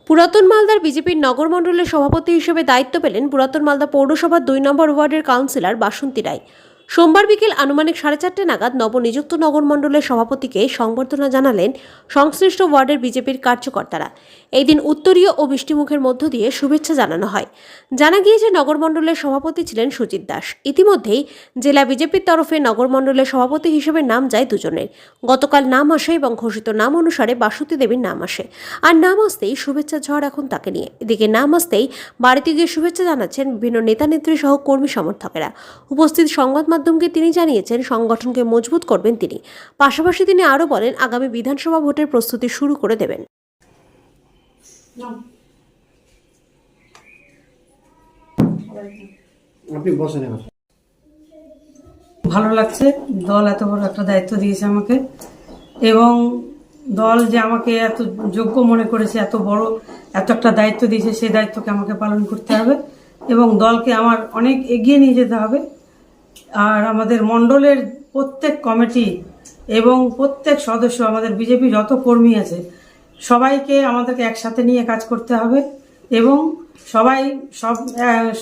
পুরাতন মালদার বিজেপির নগর মণ্ডলের সভাপতি হিসেবে দায়িত্ব পেলেন পুরাতন মালদা পৌরসভার 2 নম্বর ওয়ার্ডের কাউন্সিলর বাসন্তী রায়। সোমবার বিকেল আনুমানিক 4:30 নাগাদ নবনিযুক্ত নগর মণ্ডলের সভাপতিকে সংবর্ধনা জানালেন সংশ্লিষ্ট ওয়ার্ডের বিজেপির কার্যকর্তারা। এই দিন উত্তরীয় ও মিষ্টিমুখের মধ্য দিয়ে শুভেচ্ছা জানানো হয়। জানা গিয়েছে নগর মণ্ডলের সভাপতি ছিলেন সুজিত দাস। ইতিমধ্যেই জেলা বিজেপির তরফে নগর মণ্ডলের সভাপতি হিসেবে নাম যায় দুজনের। গতকাল নাম আসে এবং ঘোষিত নাম অনুসারে বাসন্তী দেবীর নাম আসে। আর নাম আসতেই শুভেচ্ছা ঝড় এখন তাকে নিয়ে। এদিকে নাম আসতেই বাড়িতে গিয়ে শুভেচ্ছা জানাচ্ছেন বিভিন্ন নেতা নেত্রী সহ কর্মী সমর্থকেরা। উপস্থিত সংবাদ মাধ্যমকে তিনি জানিয়েছেন সংগঠনকে মজবুত করবেন তিনি। পাশাপাশি তিনি আরও বলেন আগামী বিধানসভা ভোটের প্রস্তুতি শুরু করে দেবেন। ভালো লাগছে, দল এত বড় একটা দায়িত্ব দিয়েছে আমাকে এবং দল যে আমাকে এত যোগ্য মনে করেছে, এত বড় এত একটা দায়িত্ব দিয়েছে, সেই দায়িত্বকে আমাকে পালন করতে হবে এবং দলকে আমার অনেক এগিয়ে নিয়ে যেতে হবে। আর আমাদের মণ্ডলের প্রত্যেক কমিটি এবং প্রত্যেক সদস্য, আমাদের বিজেপি যত কর্মী আছে, সবাইকে আমাদেরকে একসাথে নিয়ে কাজ করতে হবে এবং সবাই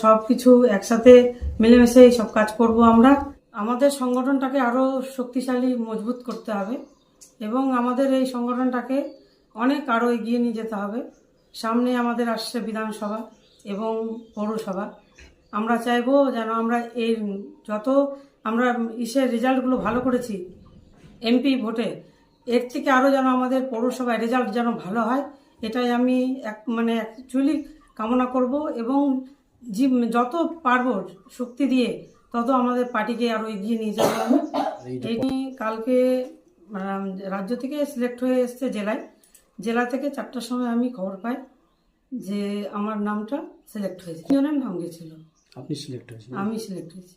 সব কিছু একসাথে মিলেমিশে সব কাজ করব। আমরা আমাদের সংগঠনটাকে আরও শক্তিশালী মজবুত করতে হবে এবং আমাদের এই সংগঠনটাকে অনেক আরও এগিয়ে নিয়ে যেতে হবে। সামনে আমাদের আসছে বিধানসভা এবং পৌরসভা। আমরা চাইবো যেন আমরা এই যত আমরা রেজাল্টগুলো ভালো করেছি এমপি ভোটে, এর থেকে আরও যেন আমাদের পৌরসভায় রেজাল্ট যেন ভালো হয়, এটাই আমি অ্যাকচুয়ালি কামনা করব এবং যত পারবো শক্তি দিয়ে তত আমাদের পার্টিকে আরও এগিয়ে নিয়ে যাবো। আমি এই কালকে রাজ্য থেকে সিলেক্ট হয়ে এসছে জেলা থেকে 4টার সময় আমি খবর পাই যে আমার নামটা সিলেক্ট হয়েছে। জনের নাম গেছিল, আপনি সিলেক্ট হয়েছেন? আমি সিলেক্ট হয়েছি।